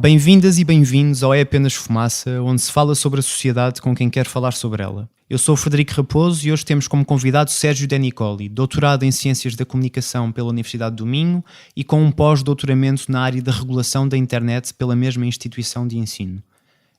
Bem-vindas e bem-vindos ao É Apenas Fumaça, onde se fala sobre a sociedade com quem quer falar sobre ela. Eu sou o Frederico Raposo e hoje temos como convidado Sérgio De Nicoli, doutorado em Ciências da Comunicação pela Universidade do Minho e com um pós-doutoramento na área da regulação da internet pela mesma instituição de ensino.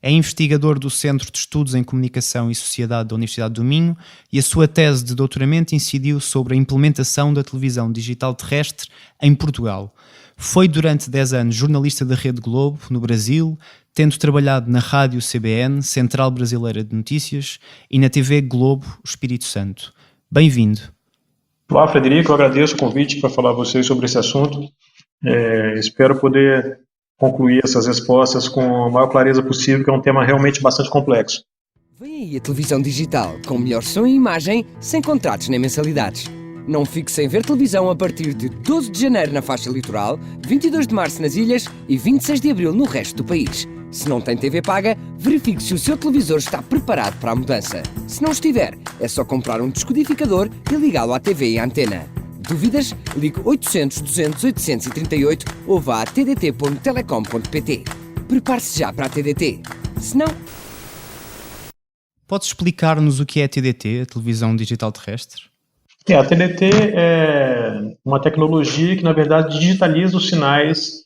É investigador do Centro de Estudos em Comunicação e Sociedade da Universidade do Minho e a sua tese de doutoramento incidiu sobre a implementação da televisão digital terrestre em Portugal. Foi durante 10 anos jornalista da Rede Globo, no Brasil, tendo trabalhado na Rádio CBN, Central Brasileira de Notícias, e na TV Globo, Espírito Santo. Bem-vindo. Olá, Frederico, eu agradeço o convite para falar a vocês sobre esse assunto. Espero poder concluir essas respostas com a maior clareza possível, que é um tema realmente bastante complexo. Vem aí a televisão digital, com melhor som e imagem, sem contratos nem mensalidades. Não fique sem ver televisão a partir de 12 de janeiro na faixa litoral, 22 de março nas ilhas e 26 de abril no resto do país. Se não tem TV paga, verifique se o seu televisor está preparado para a mudança. Se não estiver, é só comprar um descodificador e ligá-lo à TV e à antena. Dúvidas? Ligue 800 200 838 ou vá a tdt.telecom.pt. Prepare-se já para a TDT. Se não... Podes explicar-nos o que é a TDT, a televisão digital terrestre? A TDT é uma tecnologia que, na verdade, digitaliza os sinais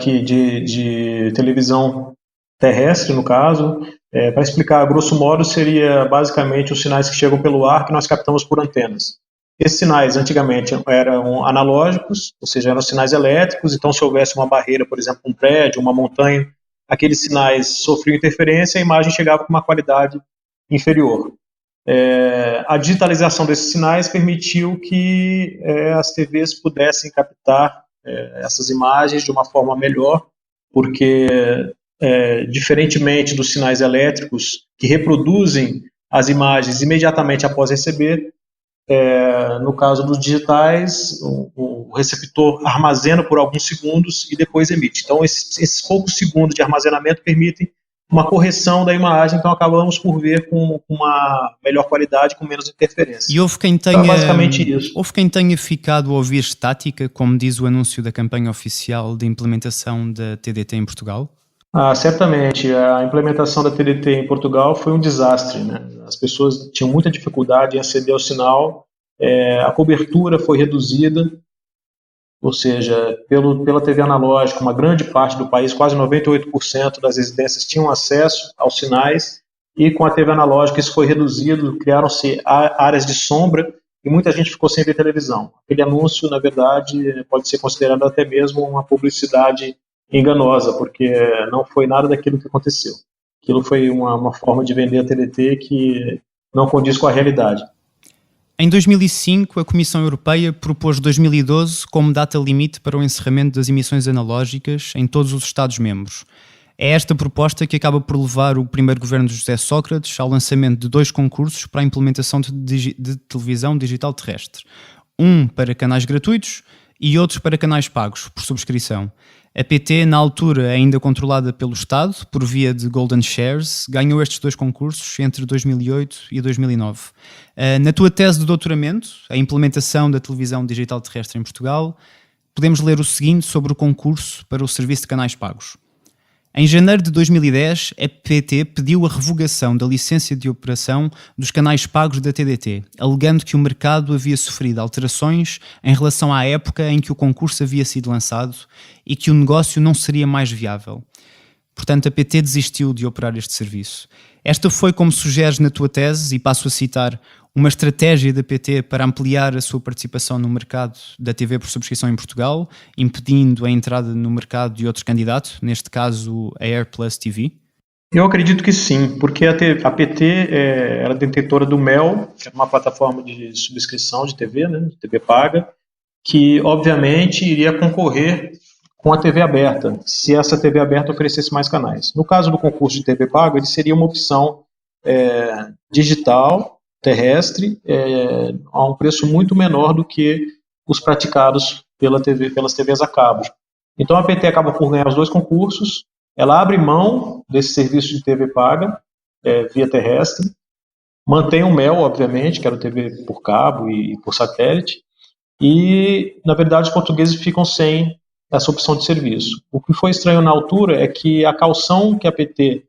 de televisão terrestre, no caso. Para explicar, grosso modo, seria basicamente os sinais que chegam pelo ar que nós captamos por antenas. Esses sinais, antigamente, eram analógicos, ou seja, eram sinais elétricos, então se houvesse uma barreira, por exemplo, um prédio, uma montanha, aqueles sinais sofriam interferência e a imagem chegava com uma qualidade inferior. A digitalização desses sinais permitiu que as TVs pudessem captar essas imagens de uma forma melhor, porque, diferentemente dos sinais elétricos que reproduzem as imagens imediatamente após receber, no caso dos digitais, o receptor armazena por alguns segundos e depois emite. Então, esses poucos segundos de armazenamento permitem uma correção da imagem, então acabamos por ver com uma melhor qualidade, com menos interferência. E houve quem tenha, então, basicamente isso. Houve quem tenha ficado a ouvir estática, como diz o anúncio da campanha oficial de implementação da TDT em Portugal? Certamente. A implementação da TDT em Portugal foi um desastre, né? As pessoas tinham muita dificuldade em aceder ao sinal, a cobertura foi reduzida, ou seja, pela TV analógica, uma grande parte do país, quase 98% das residências tinham acesso aos sinais, e com a TV analógica isso foi reduzido, criaram-se áreas de sombra e muita gente ficou sem ver televisão. Aquele anúncio, na verdade, pode ser considerado até mesmo uma publicidade enganosa, porque não foi nada daquilo que aconteceu. Aquilo foi uma forma de vender a TDT que não condiz com a realidade. Em 2005, a Comissão Europeia propôs 2012 como data limite para o encerramento das emissões analógicas em todos os Estados-membros. É esta proposta que acaba por levar o primeiro governo de José Sócrates ao lançamento de 2 concursos para a implementação de televisão digital terrestre. Um para canais gratuitos e outro para canais pagos, por subscrição. A PT, na altura ainda controlada pelo Estado, por via de Golden Shares, ganhou estes 2 concursos entre 2008 e 2009. Na tua tese de doutoramento, a implementação da televisão digital terrestre em Portugal, podemos ler o seguinte sobre o concurso para o serviço de canais pagos. Em janeiro de 2010, a PT pediu a revogação da licença de operação dos canais pagos da TDT, alegando que o mercado havia sofrido alterações em relação à época em que o concurso havia sido lançado e que o negócio não seria mais viável. Portanto, a PT desistiu de operar este serviço. Esta foi, como sugeres na tua tese, e passo a citar, uma estratégia da PT para ampliar a sua participação no mercado da TV por subscrição em Portugal, impedindo a entrada no mercado de outro candidato, neste caso a AirPlus TV? Eu acredito que sim, porque a PT era detentora do Mel, que é uma plataforma de subscrição de TV, né, de TV paga, que obviamente iria concorrer com a TV aberta, se essa TV aberta oferecesse mais canais. No caso do concurso de TV paga, ele seria uma opção digital, terrestre, a um preço muito menor do que os praticados pelas TVs a cabo. Então a PT acaba por ganhar os 2 concursos, ela abre mão desse serviço de TV paga, via terrestre, mantém o Mel, obviamente, que era o TV por cabo e por satélite, e, na verdade, os portugueses ficam sem essa opção de serviço. O que foi estranho na altura é que a caução que a PT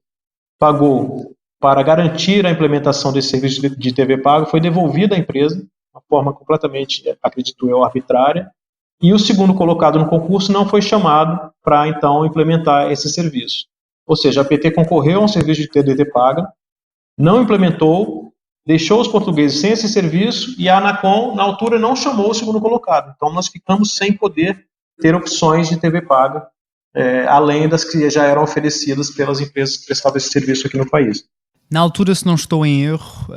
pagou para garantir a implementação desse serviço de TV paga foi devolvida à empresa, de uma forma completamente, acredito eu, arbitrária, e o segundo colocado no concurso não foi chamado para, então, implementar esse serviço. Ou seja, a PT concorreu a um serviço de TV paga, não implementou, deixou os portugueses sem esse serviço e a Anacom, na altura, não chamou o segundo colocado. Então, nós ficamos sem poder ter opções de TV paga, além das que já eram oferecidas pelas empresas que prestavam esse serviço aqui no país. Na altura, se não estou em erro,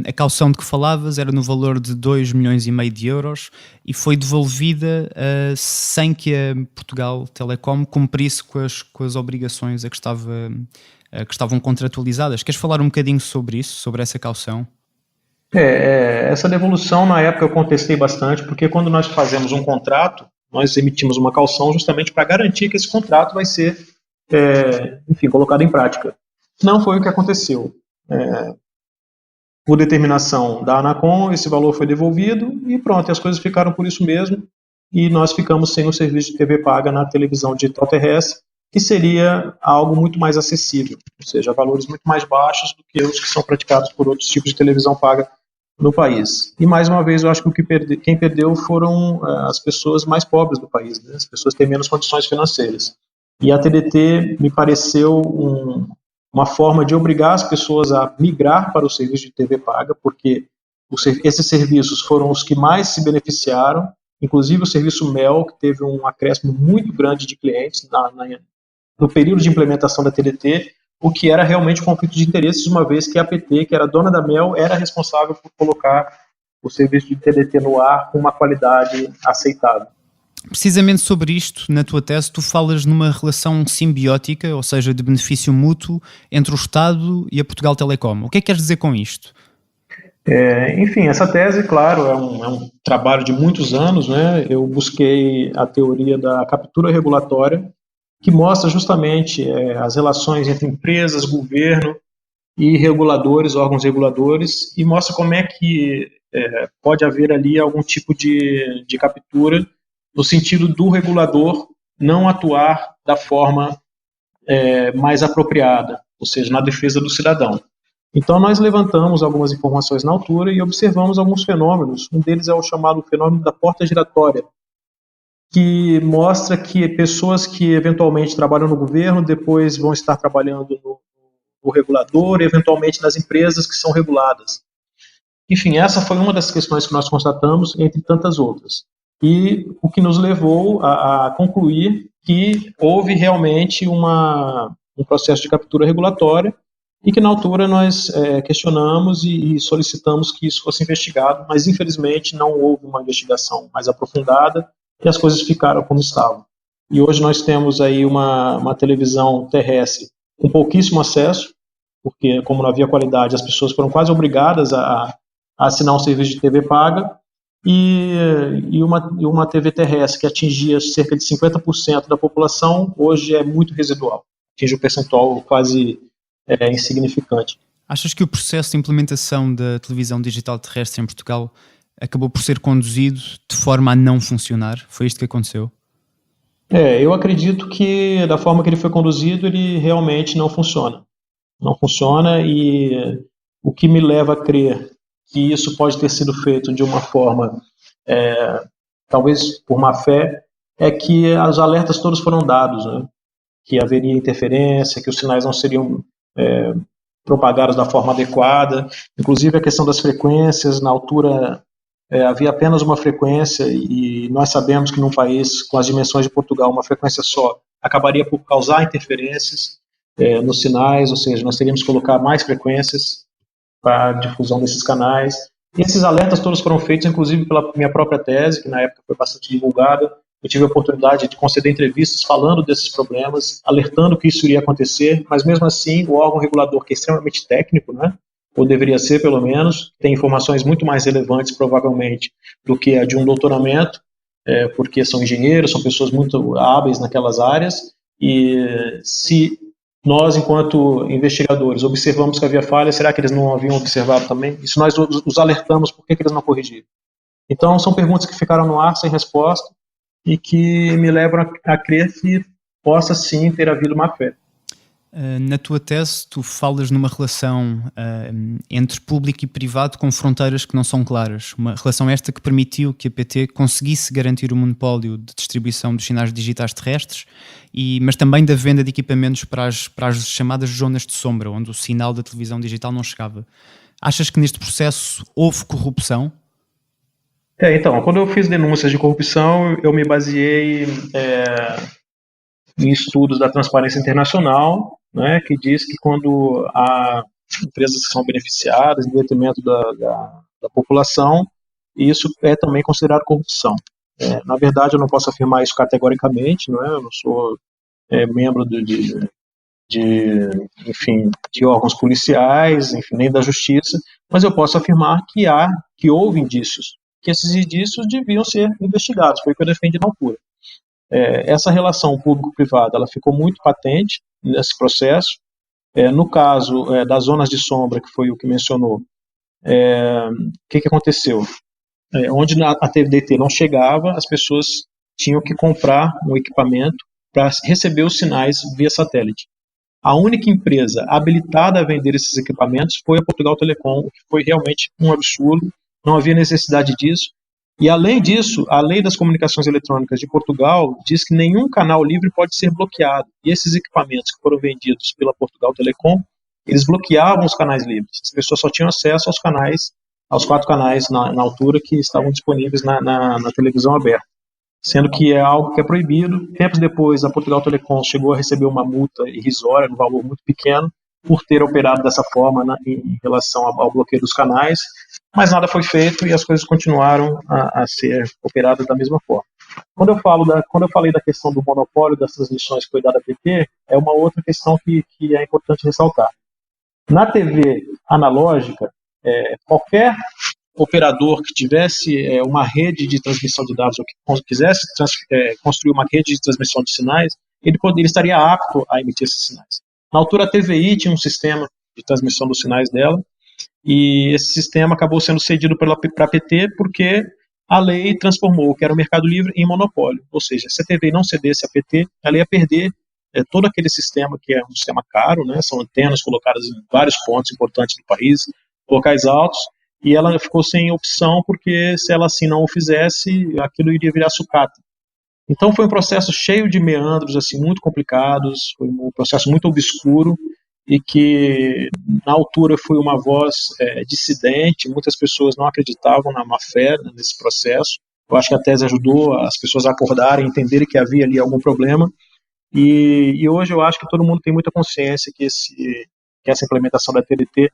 a caução de que falavas era no valor de 2,5 milhões de euros e foi devolvida sem que a Portugal Telecom cumprisse com as obrigações a que estavam contratualizadas. Queres falar um bocadinho sobre isso, sobre essa caução? Essa devolução, na época, eu contestei bastante, porque quando nós fazemos um contrato, nós emitimos uma caução justamente para garantir que esse contrato vai ser, colocado em prática. Não foi o que aconteceu. Por determinação da Anacom, esse valor foi devolvido e pronto, as coisas ficaram por isso mesmo e nós ficamos sem o serviço de TV paga na televisão digital terrestre, que seria algo muito mais acessível, ou seja, valores muito mais baixos do que os que são praticados por outros tipos de televisão paga no país. E mais uma vez, eu acho que quem perdeu foram as pessoas mais pobres do país, né? As pessoas que têm menos condições financeiras. E a TDT me pareceu uma forma de obrigar as pessoas a migrar para o serviço de TV paga, porque esses serviços foram os que mais se beneficiaram, inclusive o serviço Mel, que teve um acréscimo muito grande de clientes no período de implementação da TDT, o que era realmente um conflito de interesses, uma vez que a PT, que era dona da Mel, era responsável por colocar o serviço de TDT no ar com uma qualidade aceitável. Precisamente sobre isto, na tua tese, tu falas numa relação simbiótica, ou seja, de benefício mútuo, entre o Estado e a Portugal Telecom. O que é que queres dizer com isto? Enfim, essa tese, claro, é um trabalho de muitos anos, né? Eu busquei a teoria da captura regulatória, que mostra justamente as relações entre empresas, governo e reguladores, órgãos reguladores, e mostra como é que pode haver ali algum tipo de captura no sentido do regulador não atuar da forma mais apropriada, ou seja, na defesa do cidadão. Então, nós levantamos algumas informações na altura e observamos alguns fenômenos. Um deles é o chamado fenômeno da porta giratória, que mostra que pessoas que eventualmente trabalham no governo depois vão estar trabalhando no regulador, eventualmente nas empresas que são reguladas. Enfim, essa foi uma das questões que nós constatamos, entre tantas outras. E o que nos levou a concluir que houve realmente um processo de captura regulatória e que na altura nós questionamos e solicitamos que isso fosse investigado, mas infelizmente não houve uma investigação mais aprofundada e as coisas ficaram como estavam. E hoje nós temos aí uma televisão terrestre com pouquíssimo acesso, porque como não havia qualidade, as pessoas foram quase obrigadas a assinar um serviço de TV paga, e uma TV terrestre que atingia cerca de 50% da população, hoje é muito residual, atinge um percentual quase insignificante. Achas que o processo de implementação da televisão digital terrestre em Portugal acabou por ser conduzido de forma a não funcionar? Foi isto que aconteceu? Eu acredito que da forma que ele foi conduzido, ele realmente não funciona. Não funciona, e o que me leva a crer que isso pode ter sido feito de uma forma, talvez por má fé, é que os alertas todos foram dados, né? Que haveria interferência, que os sinais não seriam propagados da forma adequada, inclusive a questão das frequências. Na altura havia apenas uma frequência, e nós sabemos que num país com as dimensões de Portugal, uma frequência só acabaria por causar interferências nos sinais, ou seja, nós teríamos que colocar mais frequências para a difusão desses canais. E esses alertas todos foram feitos, inclusive pela minha própria tese, que na época foi bastante divulgada. Eu tive a oportunidade de conceder entrevistas falando desses problemas, alertando que isso iria acontecer, mas mesmo assim o órgão regulador, que é extremamente técnico, né, ou deveria ser pelo menos, tem informações muito mais relevantes provavelmente do que a de um doutoramento, porque são engenheiros, são pessoas muito hábeis naquelas áreas, e se nós, enquanto investigadores, observamos que havia falha, será que eles não haviam observado também? E se nós os alertamos, por que eles não corrigiram? Então, são perguntas que ficaram no ar sem resposta, e que me levam a crer que possa sim ter havido má fé. Na tua tese, tu falas numa relação entre público e privado com fronteiras que não são claras. Uma relação esta que permitiu que a PT conseguisse garantir o monopólio de distribuição dos sinais digitais terrestres, mas também da venda de equipamentos para as chamadas zonas de sombra, onde o sinal da televisão digital não chegava. Achas que neste processo houve corrupção? Então, quando eu fiz denúncias de corrupção, eu me baseei em estudos da Transparência Internacional, né, que diz que quando há empresas que são beneficiadas em detrimento da população, isso é também considerado corrupção. Na verdade, eu não posso afirmar isso categoricamente, não é? Eu não sou membro enfim, de órgãos policiais, enfim, nem da justiça, mas eu posso afirmar que houve indícios, que esses indícios deviam ser investigados, foi o que eu defendi na altura. Essa relação público-privada, ela ficou muito patente nesse processo. No caso das zonas de sombra, que foi o que mencionou, o que aconteceu? Onde a TVDT não chegava, as pessoas tinham que comprar um equipamento para receber os sinais via satélite. A única empresa habilitada a vender esses equipamentos foi a Portugal Telecom, o que foi realmente um absurdo, não havia necessidade disso. E, além disso, a Lei das Comunicações Eletrônicas de Portugal diz que nenhum canal livre pode ser bloqueado. E esses equipamentos que foram vendidos pela Portugal Telecom, eles bloqueavam os canais livres. As pessoas só tinham acesso aos 4 canais na altura que estavam disponíveis na televisão aberta, sendo que é algo que é proibido. Tempos depois, a Portugal Telecom chegou a receber uma multa irrisória, um valor muito pequeno, por ter operado dessa forma, né, em relação ao bloqueio dos canais, mas nada foi feito e as coisas continuaram a ser operadas da mesma forma. Quando eu falei da questão do monopólio das transmissões que foi dada à PT, é uma outra questão que é importante ressaltar. Na TV analógica, qualquer operador que tivesse uma rede de transmissão de dados ou que quisesse construir uma rede de transmissão de sinais, ele estaria apto a emitir esses sinais. Na altura, a TVI tinha um sistema de transmissão dos sinais dela, e esse sistema acabou sendo cedido para a PT porque a lei transformou o que era o mercado livre em monopólio. Ou seja, se a TVI não cedesse à PT, ela ia perder todo aquele sistema, que é um sistema caro, né? São antenas colocadas em vários pontos importantes do país, locais altos, e ela ficou sem opção porque, se ela assim não o fizesse, aquilo iria virar sucata. Então foi um processo cheio de meandros, assim, muito complicados, foi um processo muito obscuro, e que na altura foi uma voz dissidente, muitas pessoas não acreditavam na má-fé nesse processo. Eu acho que a tese ajudou as pessoas a acordarem, entenderem que havia ali algum problema, e hoje eu acho que todo mundo tem muita consciência que essa implementação da TDT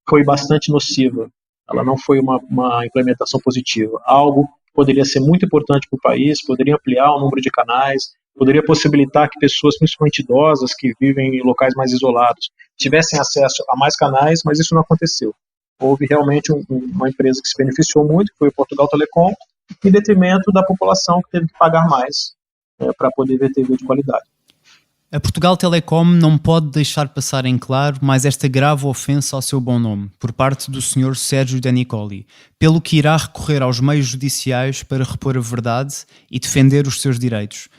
foi bastante nociva. Ela não foi uma implementação positiva. Algo poderia ser muito importante para o país, poderia ampliar o número de canais, poderia possibilitar que pessoas, principalmente idosas, que vivem em locais mais isolados, tivessem acesso a mais canais, mas isso não aconteceu. Houve realmente uma empresa que se beneficiou muito, que foi o Portugal Telecom, em detrimento da população, que teve que pagar mais para poder ver TV de qualidade. A Portugal Telecom não pode deixar passar em claro mais esta grave ofensa ao seu bom nome, por parte do Sr. Sérgio De Nicoli, pelo que irá recorrer aos meios judiciais para repor a verdade e defender os seus direitos.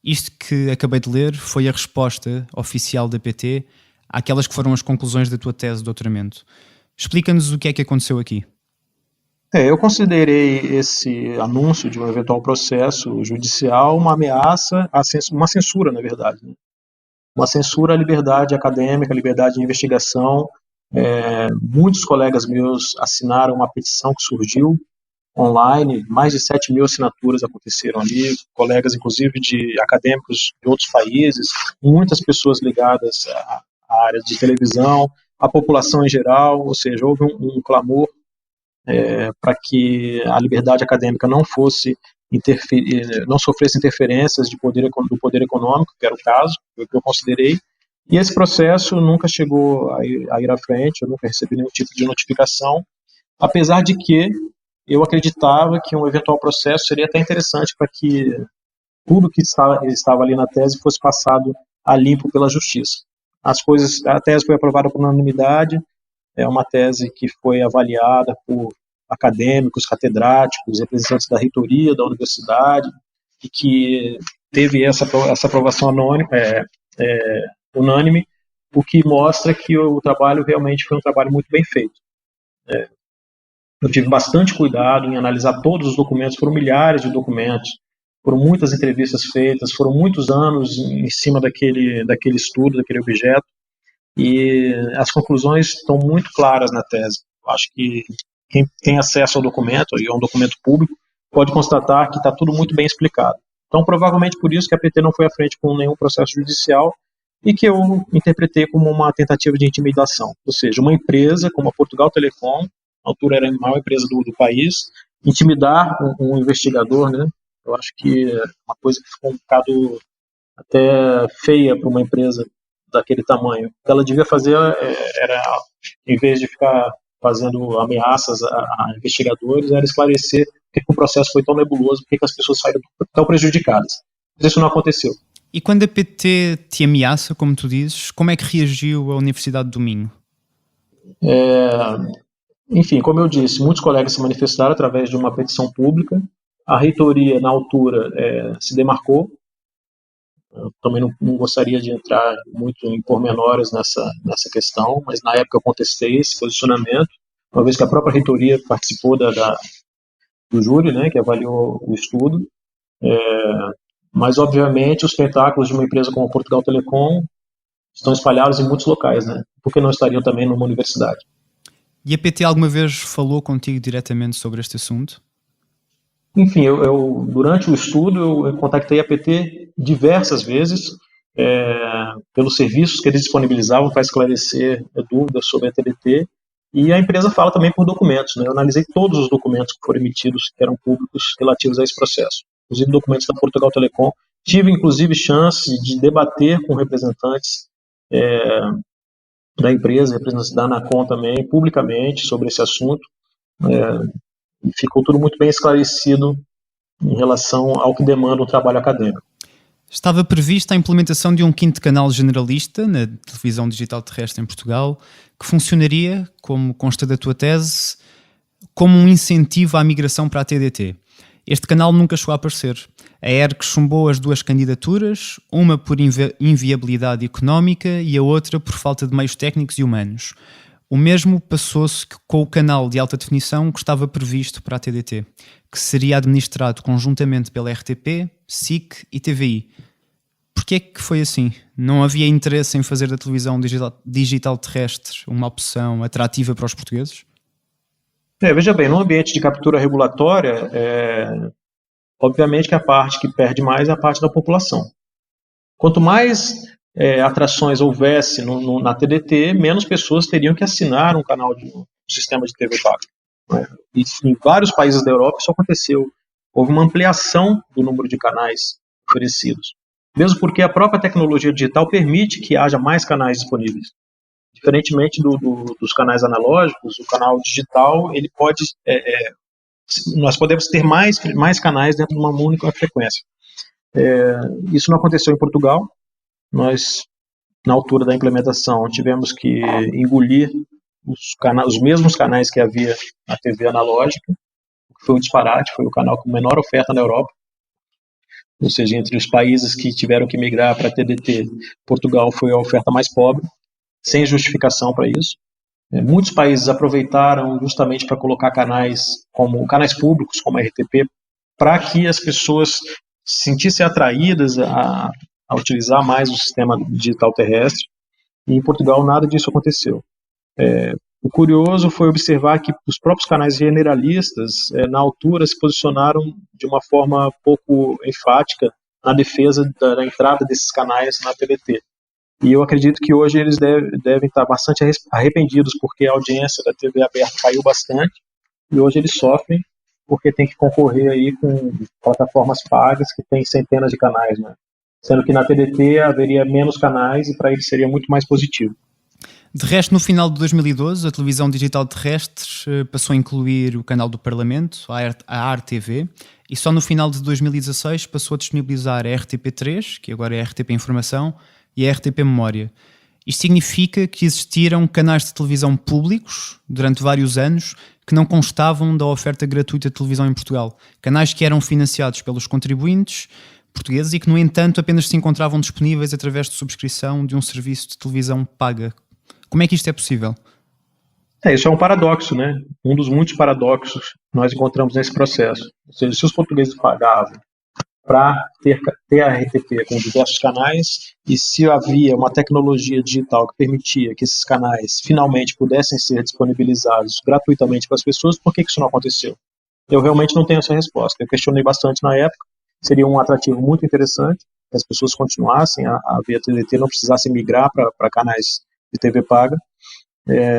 Isto que acabei de ler foi a resposta oficial da PT àquelas que foram as conclusões da tua tese de doutoramento. Explica-nos o que é que aconteceu aqui. Eu considerei esse anúncio de um eventual processo judicial uma ameaça, uma censura, na verdade, né? Uma censura à liberdade acadêmica, à liberdade de investigação. Muitos colegas meus assinaram uma petição que surgiu online, mais de 7 mil assinaturas aconteceram ali, colegas inclusive de acadêmicos de outros países, muitas pessoas ligadas à área de televisão, a população em geral, ou seja, houve um clamor para que a liberdade acadêmica não sofresse interferências do poder econômico, que era o caso, foi o que eu considerei, e esse processo nunca chegou a ir à frente, eu nunca recebi nenhum tipo de notificação, apesar de que eu acreditava que um eventual processo seria até interessante para que tudo que estava ali na tese fosse passado a limpo pela justiça. A tese foi aprovada por unanimidade, é uma tese que foi avaliada por acadêmicos, catedráticos, representantes da reitoria da universidade, e que teve essa aprovação unânime, o que mostra que o trabalho realmente foi um trabalho muito bem feito. Eu tive bastante cuidado em analisar todos os documentos, foram milhares de documentos, foram muitas entrevistas feitas, foram muitos anos em cima daquele estudo, daquele objeto, e as conclusões estão muito claras na tese. Eu acho que quem tem acesso ao documento, e é um documento público, pode constatar que está tudo muito bem explicado. Então, provavelmente por isso que a PT não foi à frente com nenhum processo judicial e que eu interpretei como uma tentativa de intimidação. Ou seja, uma empresa como a Portugal Telecom, na altura era a maior empresa do país, intimidar um investigador, né? Eu acho que é uma coisa que ficou um bocado até feia para uma empresa daquele tamanho. O que ela devia fazer era, em vez de ficar fazendo ameaças a investigadores, era esclarecer por que o processo foi tão nebuloso, por que as pessoas saíram tão prejudicadas. Mas isso não aconteceu. E quando a PT te ameaça, como tu dizes, como é que reagiu a Universidade do Minho? Enfim, como eu disse, muitos colegas se manifestaram através de uma petição pública. A reitoria, na altura, se demarcou. Eu também não gostaria de entrar muito em pormenores nessa questão, mas na época eu contestei esse posicionamento, uma vez que a própria reitoria participou do júri, né, que avaliou o estudo. Mas, obviamente, os tentáculos de uma empresa como a Portugal Telecom estão espalhados em muitos locais, né? Por que não estariam também numa universidade? E a PT alguma vez falou contigo diretamente sobre este assunto? Enfim, eu durante o estudo, eu contactei a PT diversas vezes, pelos serviços que eles disponibilizavam para esclarecer dúvidas sobre a TDT, e a empresa fala também por documentos, né? Eu analisei todos os documentos que foram emitidos, que eram públicos, relativos a esse processo, inclusive documentos da Portugal Telecom. Tive, inclusive, chance de debater com representantes da empresa, representantes da Anacom também, publicamente, sobre esse assunto. E ficou tudo muito bem esclarecido em relação ao que demanda o trabalho acadêmico. Estava prevista a implementação de um quinto canal generalista na televisão digital terrestre em Portugal, que funcionaria, como consta da tua tese, como um incentivo à migração para a TDT. Este canal nunca chegou a aparecer. A ERC chumbou as duas candidaturas, uma por inviabilidade económica e a outra por falta de meios técnicos e humanos. O mesmo passou-se com o canal de alta definição que estava previsto para a TDT, que seria administrado conjuntamente pela RTP, SIC e TVI. Porquê é que foi assim? Não havia interesse em fazer da televisão digital terrestre uma opção atrativa para os portugueses? Veja bem, no ambiente de captura regulatória, obviamente que a parte que perde mais é a parte da população. Quanto mais atrações houvesse na TDT, menos pessoas teriam que assinar um canal de um sistema de TV paga. Né? E em vários países da Europa isso aconteceu. Houve uma ampliação do número de canais oferecidos. Mesmo porque a própria tecnologia digital permite que haja mais canais disponíveis. Diferentemente dos canais analógicos, o canal digital, ele pode, nós podemos ter mais canais dentro de uma única frequência. Isso não aconteceu em Portugal. Nós, na altura da implementação, tivemos que engolir os mesmos canais que havia na TV analógica, o que foi um disparate, foi o canal com menor oferta na Europa. Ou seja, entre os países que tiveram que migrar para a TDT, Portugal foi a oferta mais pobre, sem justificação para isso. Muitos países aproveitaram justamente para colocar canais públicos, como a RTP, para que as pessoas se sentissem atraídas a utilizar mais o sistema digital terrestre. E em Portugal nada disso aconteceu. O curioso foi observar que os próprios canais generalistas, na altura, se posicionaram de uma forma pouco enfática na defesa da entrada desses canais na TDT. E eu acredito que hoje eles devem estar bastante arrependidos, porque a audiência da TV aberta caiu bastante, e hoje eles sofrem porque tem que concorrer aí com plataformas pagas que têm centenas de canais, né? Sendo que na TDT haveria menos canais e para eles seria muito mais positivo. De resto, no final de 2012, a televisão digital terrestre passou a incluir o canal do Parlamento, a ARTV, e só no final de 2016 passou a disponibilizar a RTP3, que agora é a RTP Informação, e a RTP Memória. Isto significa que existiram canais de televisão públicos durante vários anos que não constavam da oferta gratuita de televisão em Portugal. Canais que eram financiados pelos contribuintes portugueses e que, no entanto, apenas se encontravam disponíveis através de subscrição de um serviço de televisão paga. Como é que isto é possível? Isso é um paradoxo, né? Um dos muitos paradoxos que nós encontramos nesse processo. Ou seja, se os portugueses pagavam para ter a RTP com diversos canais, e se havia uma tecnologia digital que permitia que esses canais finalmente pudessem ser disponibilizados gratuitamente para as pessoas, por que isso não aconteceu? Eu realmente não tenho essa resposta. Eu questionei bastante na época. Seria um atrativo muito interessante que as pessoas continuassem a ver a TDT, não precisassem migrar para canais de TV paga,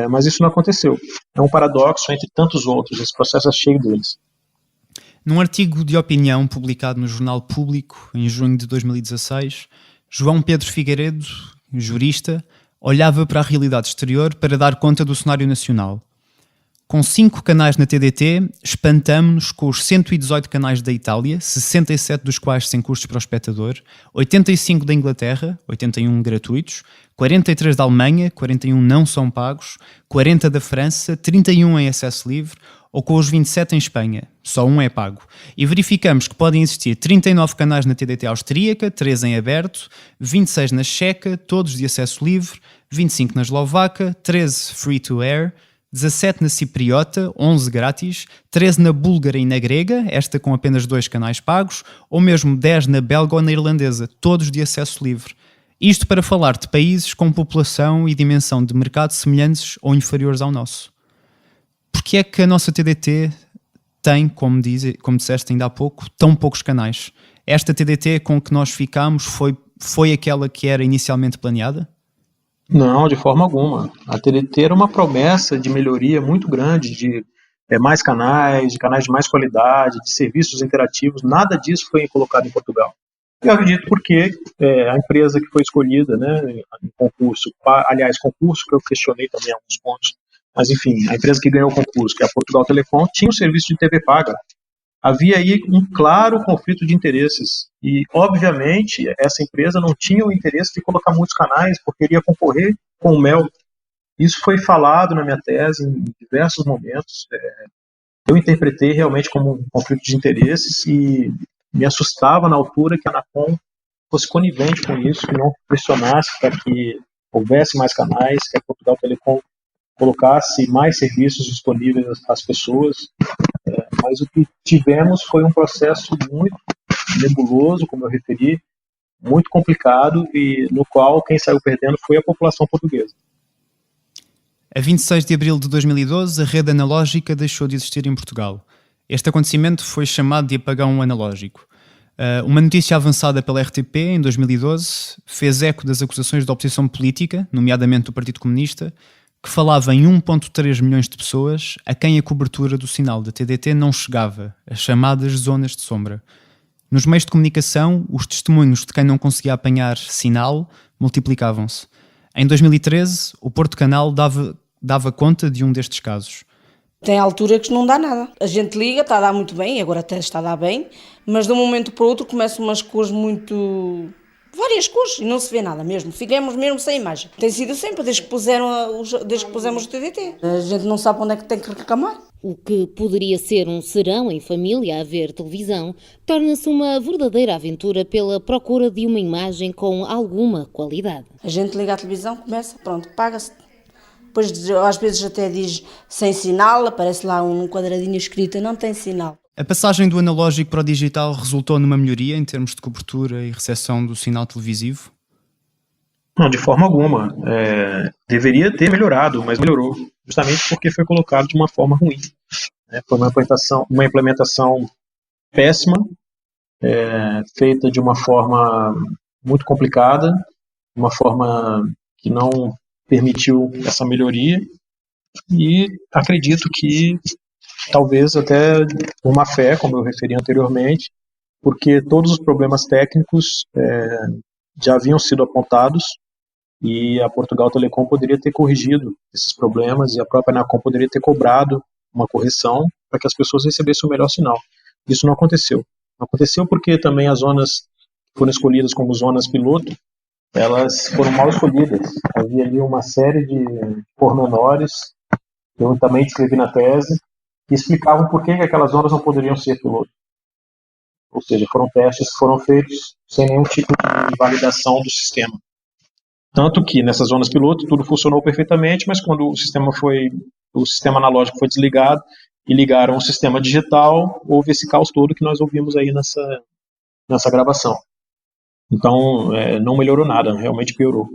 mas isso não aconteceu. É um paradoxo entre tantos outros, esse processo é cheio deles. Num artigo de opinião publicado no Jornal Público, em junho de 2016, João Pedro Figueiredo, jurista, olhava para a realidade exterior para dar conta do cenário nacional. Com 5 canais na TDT, espantamo-nos com os 118 canais da Itália, 67 dos quais sem custos para o espectador, 85 da Inglaterra, 81 gratuitos, 43 da Alemanha, 41 não são pagos, 40 da França, 31 em acesso livre, ou com os 27 em Espanha, só um é pago. E verificamos que podem existir 39 canais na TDT austríaca, 3 em aberto, 26 na checa, todos de acesso livre, 25 na eslovaca, 13 free-to-air, 17 na cipriota, 11 grátis, 13 na búlgara e na grega, esta com apenas 2 canais pagos, ou mesmo 10 na belga ou na irlandesa, todos de acesso livre. Isto para falar de países com população e dimensão de mercado semelhantes ou inferiores ao nosso. Porque é que a nossa TDT tem, como disseste ainda há pouco, tão poucos canais? Esta TDT com que nós ficamos foi aquela que era inicialmente planeada? Não, de forma alguma. A TDT era uma promessa de melhoria muito grande, de mais canais, de canais de mais qualidade, de serviços interativos. Nada disso foi colocado em Portugal. Eu acredito porque a empresa que foi escolhida, né, em concurso, aliás, concurso que eu questionei também alguns pontos, mas enfim, a empresa que ganhou o concurso, que é a Portugal Telecom, tinha um serviço de TV paga. Havia aí um claro conflito de interesses e, obviamente, essa empresa não tinha o interesse de colocar muitos canais porque iria concorrer com o Mel. Isso foi falado na minha tese em diversos momentos. Eu interpretei realmente como um conflito de interesses e me assustava na altura que a Anacom fosse conivente com isso, que não pressionasse para que houvesse mais canais, que a Portugal Telecom colocasse mais serviços disponíveis às pessoas. Mas o que tivemos foi um processo muito nebuloso, como eu referi, muito complicado e no qual quem saiu perdendo foi a população portuguesa. A 26 de abril de 2012, a rede analógica deixou de existir em Portugal. Este acontecimento foi chamado de apagão analógico. Uma notícia avançada pela RTP em 2012 fez eco das acusações de oposição política, nomeadamente do Partido Comunista, que falava em 1,3 milhões de pessoas a quem a cobertura do sinal da TDT não chegava, as chamadas zonas de sombra. Nos meios de comunicação, os testemunhos de quem não conseguia apanhar sinal multiplicavam-se. Em 2013, o Porto Canal dava conta de um destes casos. Tem altura que não dá nada. A gente liga, está a dar muito bem, agora até está a dar bem, mas de um momento para o outro começam umas cores muito... várias cores e não se vê nada mesmo. Ficamos mesmo sem imagem. Tem sido sempre, desde que pusemos o TDT. A gente não sabe onde é que tem que reclamar. O que poderia ser um serão em família a ver televisão, torna-se uma verdadeira aventura pela procura de uma imagem com alguma qualidade. A gente liga à televisão, começa, pronto, paga-se. Depois às vezes até diz sem sinal, aparece lá um quadradinho escrito, não tem sinal. A passagem do analógico para o digital resultou numa melhoria em termos de cobertura e recepção do sinal televisivo? Não, de forma alguma. Deveria ter melhorado, mas melhorou, justamente porque foi colocado de uma forma ruim. Foi uma implementação péssima, feita de uma forma muito complicada, uma forma que não permitiu essa melhoria, e acredito que talvez até por má fé, como eu referi anteriormente, porque todos os problemas técnicos já haviam sido apontados e a Portugal Telecom poderia ter corrigido esses problemas e a própria Anacom poderia ter cobrado uma correção para que as pessoas recebessem o melhor sinal. Isso não aconteceu. Não aconteceu porque também as zonas que foram escolhidas como zonas piloto elas foram mal escolhidas. Havia ali uma série de pormenores, que eu também descrevi na tese, que explicavam por que aquelas zonas não poderiam ser piloto. Ou seja, foram testes que foram feitos sem nenhum tipo de validação do sistema. Tanto que nessas zonas piloto tudo funcionou perfeitamente, mas quando o sistema analógico foi desligado e ligaram o sistema digital, houve esse caos todo que nós ouvimos aí nessa gravação. Então, não melhorou nada, realmente piorou.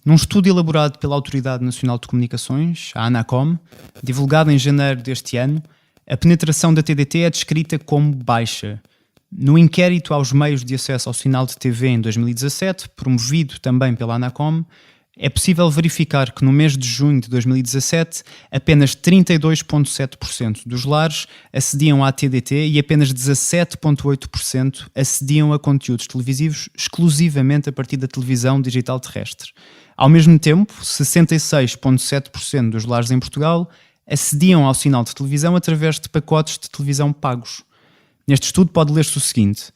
Num estudo elaborado pela Autoridade Nacional de Comunicações, a ANACOM, divulgado em janeiro deste ano, a penetração da TDT é descrita como baixa. No inquérito aos meios de acesso ao sinal de TV em 2017, promovido também pela ANACOM, é possível verificar que no mês de junho de 2017 apenas 32,7% dos lares acediam à TDT e apenas 17,8% acediam a conteúdos televisivos exclusivamente a partir da televisão digital terrestre. Ao mesmo tempo, 66,7% dos lares em Portugal acediam ao sinal de televisão através de pacotes de televisão pagos. Neste estudo pode ler-se o seguinte: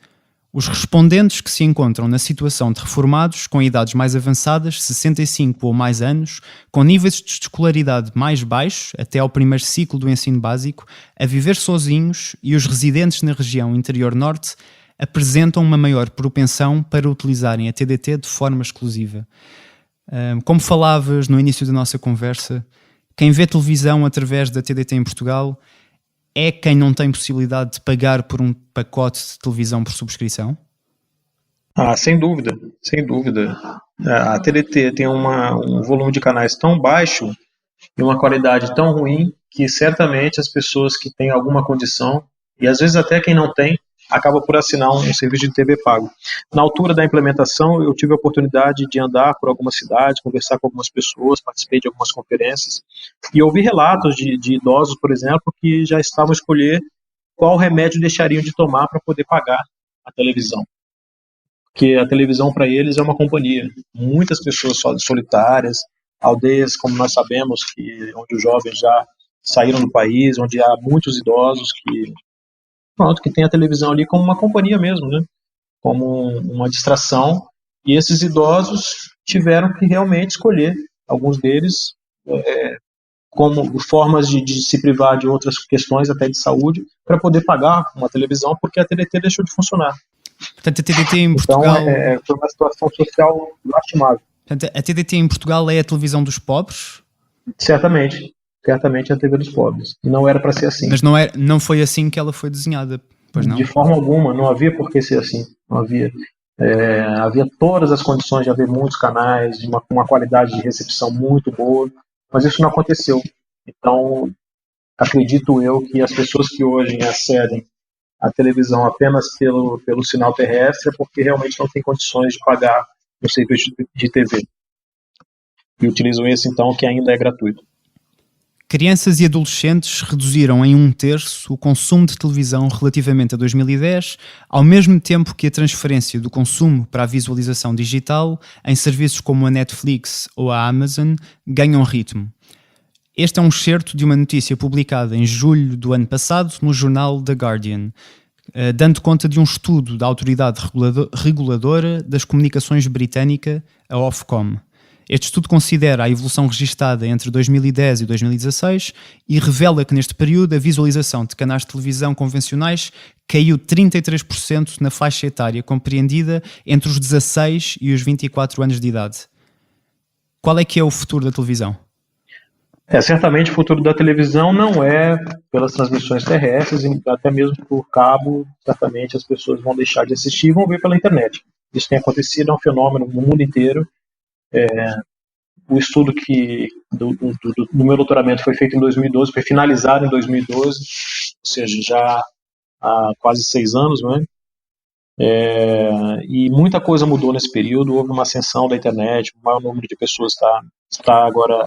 os respondentes que se encontram na situação de reformados com idades mais avançadas, 65 ou mais anos, com níveis de escolaridade mais baixos, até ao primeiro ciclo do ensino básico, a viver sozinhos e os residentes na região interior norte apresentam uma maior propensão para utilizarem a TDT de forma exclusiva. Como falavas no início da nossa conversa, quem vê televisão através da TDT em Portugal é quem não tem possibilidade de pagar por um pacote de televisão por subscrição? Sem dúvida, sem dúvida. A TDT tem um volume de canais tão baixo e uma qualidade tão ruim que certamente as pessoas que têm alguma condição, e às vezes até quem não tem, acaba por assinar um serviço de TV pago. Na altura da implementação, eu tive a oportunidade de andar por algumas cidades, conversar com algumas pessoas, participei de algumas conferências, e ouvi relatos de idosos, por exemplo, que já estavam a escolher qual remédio deixariam de tomar para poder pagar a televisão. Porque a televisão para eles é uma companhia. Muitas pessoas solitárias, aldeias, como nós sabemos, onde os jovens já saíram do país, onde há muitos idosos que tem a televisão ali como uma companhia mesmo, né? Como uma distração, e esses idosos tiveram que realmente escolher, alguns deles, como formas de se privar de outras questões, até de saúde, para poder pagar uma televisão, porque a TDT deixou de funcionar. Portanto, a TDT em Portugal... Então, foi uma situação social lastimável. Portanto, a TDT em Portugal é a televisão dos pobres? Certamente é a TV dos pobres. Não era para ser assim. Mas não foi assim que ela foi desenhada, pois não? De forma alguma, não havia por que ser assim. Não havia. Havia todas as condições de haver muitos canais, de uma qualidade de recepção muito boa, mas isso não aconteceu. Então, acredito eu que as pessoas que hoje acedem à televisão apenas pelo sinal terrestre é porque realmente não têm condições de pagar o serviço de TV. E utilizam esse, então, que ainda é gratuito. Crianças e adolescentes reduziram em 1/3 o consumo de televisão relativamente a 2010, ao mesmo tempo que a transferência do consumo para a visualização digital em serviços como a Netflix ou a Amazon ganham ritmo. Este é um excerto de uma notícia publicada em julho do ano passado no jornal The Guardian, dando conta de um estudo da autoridade reguladora das comunicações britânica, a Ofcom. Este estudo considera a evolução registada entre 2010 e 2016 e revela que neste período a visualização de canais de televisão convencionais caiu 33% na faixa etária compreendida entre os 16 e os 24 anos de idade. Qual é que é o futuro da televisão? Certamente o futuro da televisão não é pelas transmissões terrestres, e até mesmo por cabo, certamente as pessoas vão deixar de assistir e vão ver pela internet. Isso tem acontecido, é um fenômeno no mundo inteiro. O estudo do meu doutoramento foi feito em 2012, foi finalizado em 2012, ou seja, já há quase 6 anos, não é? E muita coisa mudou nesse período, houve uma ascensão da internet, o maior número de pessoas está agora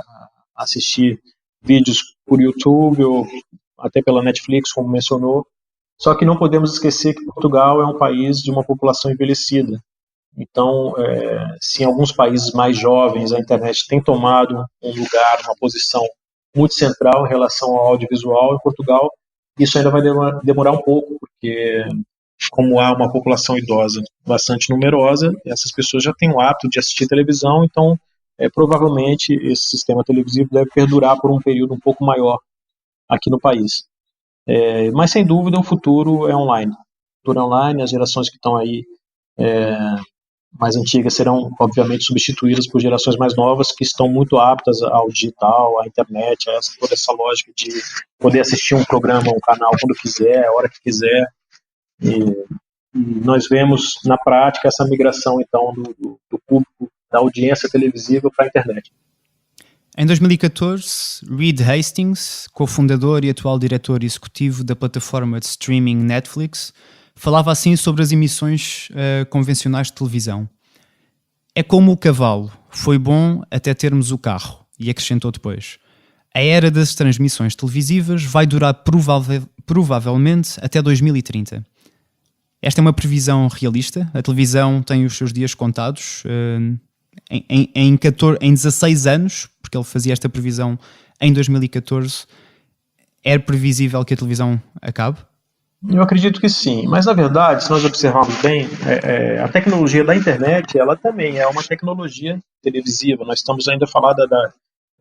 a assistir vídeos por YouTube ou até pela Netflix, como mencionou. Só que não podemos esquecer que Portugal é um país de uma população envelhecida. Então, se em alguns países mais jovens a internet tem tomado um lugar, uma posição muito central em relação ao audiovisual, em Portugal isso ainda vai demorar um pouco, porque como há uma população idosa bastante numerosa, essas pessoas já têm o hábito de assistir televisão, então provavelmente esse sistema televisivo deve perdurar por um período um pouco maior aqui no país. Mas sem dúvida o futuro é online. O futuro é online, as gerações que estão aí mais antigas serão obviamente substituídas por gerações mais novas que estão muito aptas ao digital, à internet, toda essa lógica de poder assistir um programa, um canal quando quiser, a hora que quiser. E nós vemos na prática essa migração então do público, da audiência televisiva para a internet. Em 2014, Reed Hastings, cofundador e atual diretor executivo da plataforma de streaming Netflix, falava assim sobre as emissões convencionais de televisão. É como o cavalo, foi bom até termos o carro, e acrescentou depois. A era das transmissões televisivas vai durar provavelmente até 2030. Esta é uma previsão realista. A televisão tem os seus dias contados. Em 16 anos, porque ele fazia esta previsão em 2014, é previsível que a televisão acabe? Eu acredito que sim, mas na verdade, se nós observarmos bem, a tecnologia da internet, ela também é uma tecnologia televisiva. Nós estamos ainda falando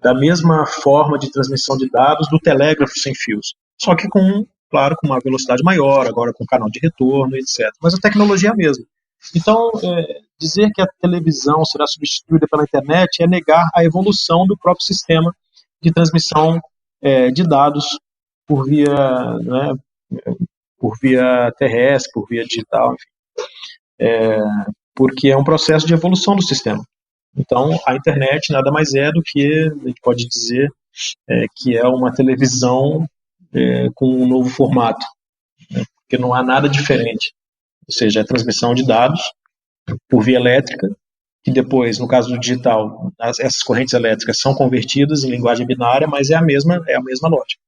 da mesma forma de transmissão de dados do telégrafo sem fios, só que claro, com uma velocidade maior, agora com canal de retorno, etc. Mas a tecnologia é a mesma. Então, dizer que a televisão será substituída pela internet é negar a evolução do próprio sistema de transmissão de dados por via, né, por via terrestre, por via digital, enfim. Porque é um processo de evolução do sistema. Então, a internet nada mais é do que, a gente pode dizer, que é uma televisão com um novo formato, né, porque não há nada diferente. Ou seja, a transmissão de dados por via elétrica, que depois, no caso do digital, essas correntes elétricas são convertidas em linguagem binária, mas é a mesma lógica.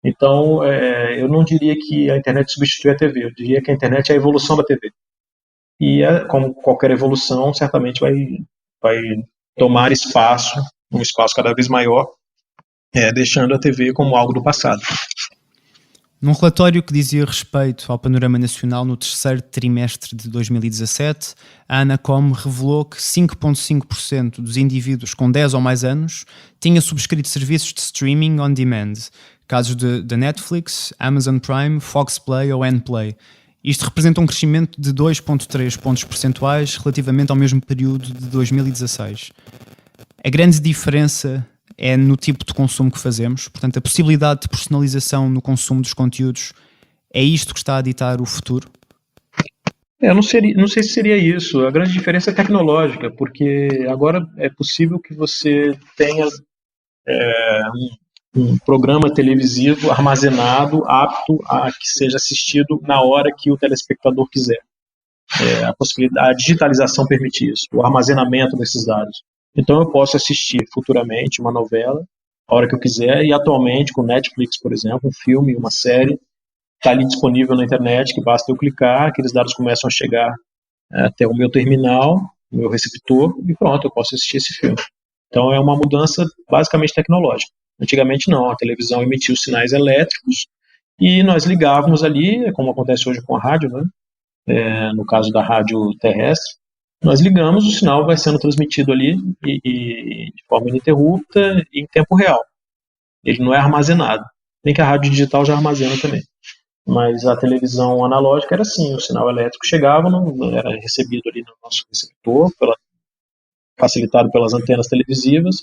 Então, eu não diria que a internet substitui a TV, eu diria que a internet é a evolução da TV. E, como qualquer evolução, certamente vai tomar espaço, um espaço cada vez maior, deixando a TV como algo do passado. Num relatório que dizia respeito ao panorama nacional no terceiro trimestre de 2017, a Anacom revelou que 5,5% dos indivíduos com 10 ou mais anos tinha subscrito serviços de streaming on demand, casos de Netflix, Amazon Prime, Fox Play ou Nplay. Isto representa um crescimento de 2,3 pontos percentuais relativamente ao mesmo período de 2016. A grande diferença é no tipo de consumo que fazemos, portanto a possibilidade de personalização no consumo dos conteúdos é isto que está a ditar o futuro? Não sei se seria isso. A grande diferença é tecnológica, porque agora é possível que você tenha um programa televisivo armazenado, apto a que seja assistido na hora que o telespectador quiser. A digitalização permite isso, o armazenamento desses dados. Então eu posso assistir futuramente uma novela, a hora que eu quiser, e atualmente com Netflix, por exemplo, um filme, uma série, está ali disponível na internet, que basta eu clicar, aqueles dados começam a chegar até o meu terminal, o meu receptor, e pronto, eu posso assistir esse filme. Então é uma mudança basicamente tecnológica. Antigamente não, a televisão emitia os sinais elétricos e nós ligávamos ali, como acontece hoje com a rádio, né? No caso da rádio terrestre, nós ligamos, o sinal vai sendo transmitido ali e de forma ininterrupta e em tempo real. Ele não é armazenado. Nem que a rádio digital já armazena também. Mas a televisão analógica era assim, o sinal elétrico chegava, não era recebido ali no nosso receptor, facilitado pelas antenas televisivas,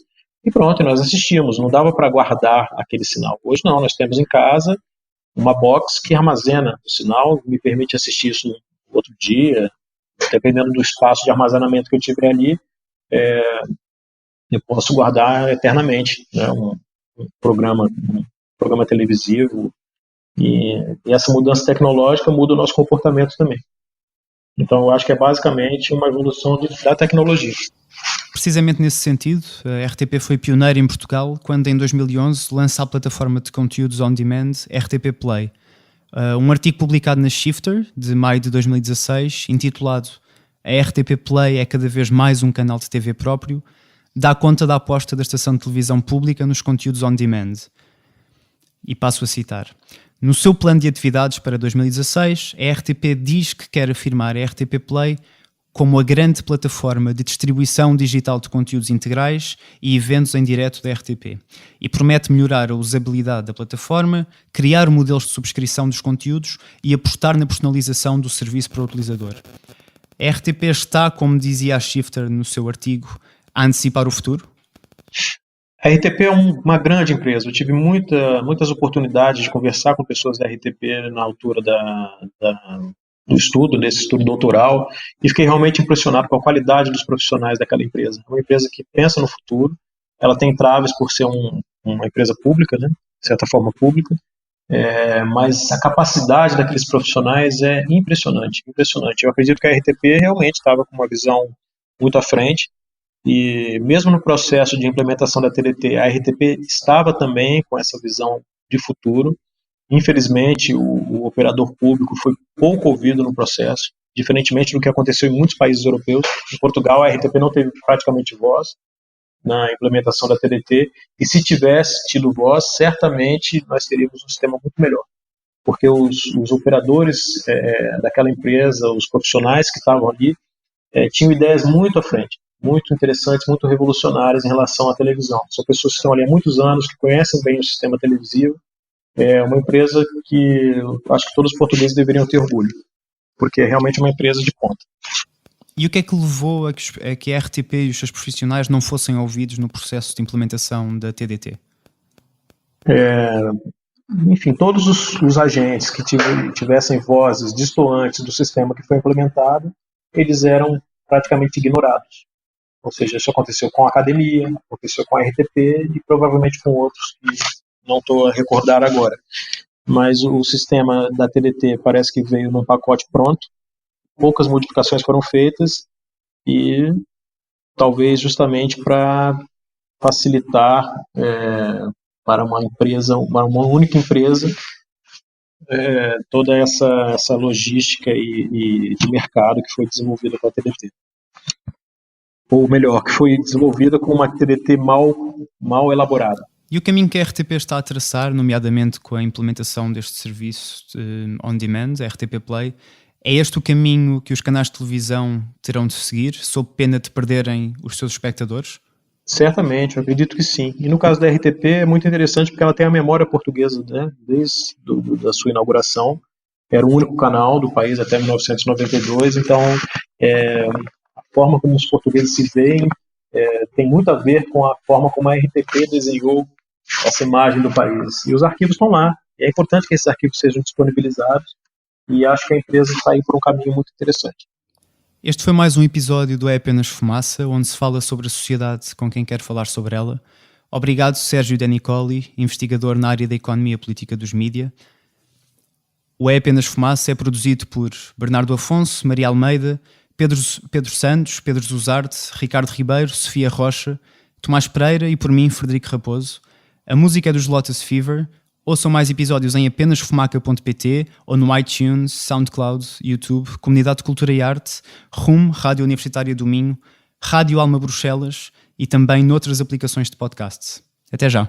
e pronto, nós assistíamos. Não dava para guardar aquele sinal. Hoje não, nós temos em casa uma box que armazena o sinal, me permite assistir isso no outro dia. Dependendo do espaço de armazenamento que eu tiver ali, eu posso guardar eternamente, né, um programa televisivo, e essa mudança tecnológica muda o nosso comportamento também. Então eu acho que é basicamente uma evolução da tecnologia. Precisamente nesse sentido, a RTP foi pioneira em Portugal quando em 2011 lança a plataforma de conteúdos on demand RTP Play. Um artigo publicado na Shifter, de maio de 2016, intitulado "A RTP Play é cada vez mais um canal de TV próprio", dá conta da aposta da estação de televisão pública nos conteúdos on demand. E passo a citar. No seu plano de atividades para 2016, a RTP diz que quer afirmar a RTP Play como a grande plataforma de distribuição digital de conteúdos integrais e eventos em direto da RTP e promete melhorar a usabilidade da plataforma, criar modelos de subscrição dos conteúdos e apostar na personalização do serviço para o utilizador. A RTP está, como dizia a Shifter no seu artigo, a antecipar o futuro? A RTP é uma grande empresa. Eu tive muitas oportunidades de conversar com pessoas da RTP na altura do estudo, desse estudo doutoral, e fiquei realmente impressionado com a qualidade dos profissionais daquela empresa. É uma empresa que pensa no futuro, ela tem traves por ser uma empresa pública, né, de certa forma pública, mas a capacidade daqueles profissionais é impressionante, impressionante. Eu acredito que a RTP realmente estava com uma visão muito à frente, e mesmo no processo de implementação da TDT, a RTP estava também com essa visão de futuro. Infelizmente, o operador público foi pouco ouvido no processo, diferentemente do que aconteceu em muitos países europeus. Em Portugal, a RTP não teve praticamente voz na implementação da TDT, e se tivesse tido voz, certamente nós teríamos um sistema muito melhor, porque os operadores daquela empresa, os profissionais que estavam ali, tinham ideias muito à frente, muito interessantes, muito revolucionárias em relação à televisão. São pessoas que estão ali há muitos anos, que conhecem bem o sistema televisivo. É uma empresa que eu acho que todos os portugueses deveriam ter orgulho, porque é realmente uma empresa de ponta. E o que é que levou a que a RTP e os seus profissionais não fossem ouvidos no processo de implementação da TDT? Enfim, todos os agentes que tivessem vozes destoantes do sistema que foi implementado, eles eram praticamente ignorados. Ou seja, isso aconteceu com a academia, aconteceu com a RTP e provavelmente com outros que não estou a recordar agora. Mas o sistema da TDT parece que veio num pacote pronto, poucas modificações foram feitas e talvez justamente para facilitar para uma única empresa, toda essa logística e de mercado que foi desenvolvida com a TDT. Ou melhor, que foi desenvolvida com uma TDT mal elaborada. E o caminho que a RTP está a traçar, nomeadamente com a implementação deste serviço on demand, a RTP Play, é este o caminho que os canais de televisão terão de seguir, sob pena de perderem os seus espectadores? Certamente, eu acredito que sim. E no caso da RTP é muito interessante porque ela tem a memória portuguesa, né? Desde da sua inauguração. Era o único canal do país até 1992, então a forma como os portugueses se veem tem muito a ver com a forma como a RTP desenhou essa imagem do país. E os arquivos estão lá. E é importante que esses arquivos sejam disponibilizados e acho que a empresa está aí por um caminho muito interessante. Este foi mais um episódio do É Apenas Fumaça, onde se fala sobre a sociedade com quem quer falar sobre ela. Obrigado, Sérgio De Nicoli, investigador na área da economia política dos mídia. O É Apenas Fumaça é produzido por Bernardo Afonso, Maria Almeida, Pedro Santos, Pedro Zuzarte, Ricardo Ribeiro, Sofia Rocha, Tomás Pereira e por mim, Frederico Raposo. A música é dos Lotus Fever. Ouçam mais episódios em apenasfumaca.pt ou no iTunes, SoundCloud, YouTube, Comunidade de Cultura e Arte, RUM, Rádio Universitária do Minho, Rádio Alma Bruxelas e também noutras aplicações de podcasts. Até já!